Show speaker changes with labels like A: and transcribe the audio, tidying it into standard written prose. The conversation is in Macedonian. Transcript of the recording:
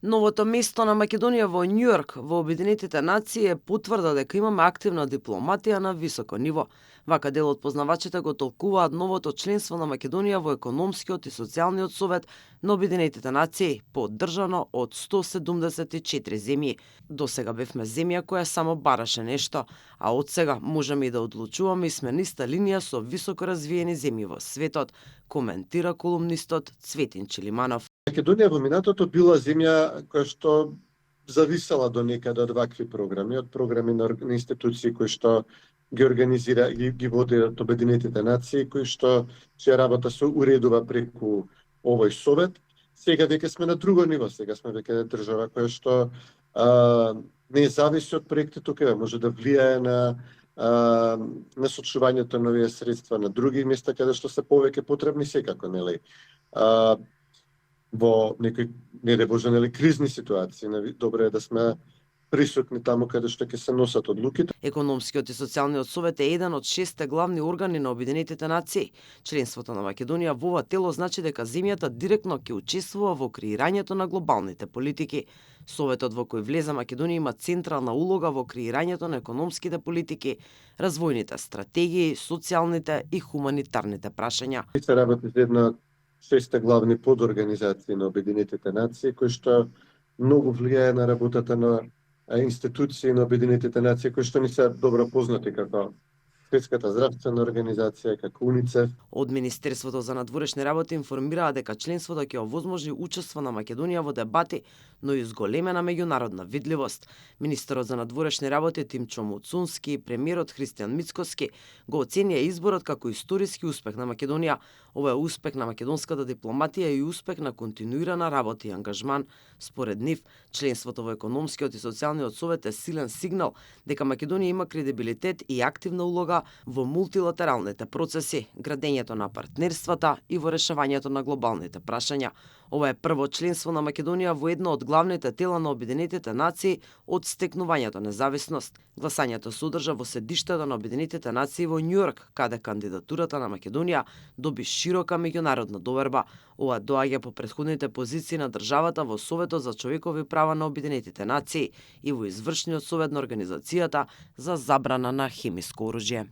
A: Новото место на Македонија во Њујорк во Обединетите нации е потврда дека имаме активна дипломатија на високо ниво. Вака дел од познавачите го толкуваат новото членство на Македонија во економскиот и социјалниот совет на Обединетите нации, поддржано од 174 земји. До сега бевме земја која само бараше нешто, а од сега можеме и да одлучуваме и сме на иста линија со високо развиени земји во светот, коментира колумнистот Цветин Чилиманов.
B: Македонија во минатото била земја која што зависела до некаде од вакви програми, од програми на институции кои што ги организира и ги води од Обединетите нации, кои што чија работа се уредува преку овој совет. Сега веќе сме на друго ниво, сега сме веќе држава која што не зависи од проекти, тука може да влијае на сочувањето на овие средства на други места каде што се повеќе потребни секако, нели? Во некои, не де Боже, нели, кризни ситуации, добро е да сме присутни таму каде што ќе се носат одлуките.
A: Економскиот и социјалниот совет е еден од 6 главни органи на Обединетите нации. Членството на Македонија во ова тело значи дека земјата директно ќе учествува во креирањето на глобалните политики. Советот во кој влезе Македонија има централна улога во креирањето на економските политики, развојните стратегии, социјалните и хуманитарните прашања.
B: Се работи за една 6 главни подорганизации на Обединетите нации, кои што многу влијае на работата на институции на Обединетите нации, кои што ни се добро познати како Светската здравствена организација, како УНИЦЕФ.
A: Од Министерството за надворешни работи информираа дека членството ќе овозможи учество на Македонија во дебати, но и зголемена меѓународна видливост. Министерот за надворешни работи Тимчо Муцунски и премиерот Христијан Мицкоски го оценија изборот како историски успех на Македонија. Ова е успех на македонската дипломатија и успех на континуирана работа и ангажман. Според нив, членството во економскиот и социјалниот совет е силен сигнал дека Македонија има кредибилитет и активна улога во мултилатералните процеси, градењето на партнерствата и во решавањето на глобалните прашања. Ова е прво членство на Македонија во едно од главните тела на Обединетите нации од стекнувањето независност. Гласањето се одржа во седиштето на Обединетите нации во Њујорк, каде кандидатурата на Македонија доби широка меѓународна доверба. Ова доаѓа по претходните позиции на државата во Советот за човекови права на Обединетите нации и во извршниот совет на Организацијата за забрана на хемиско оружје.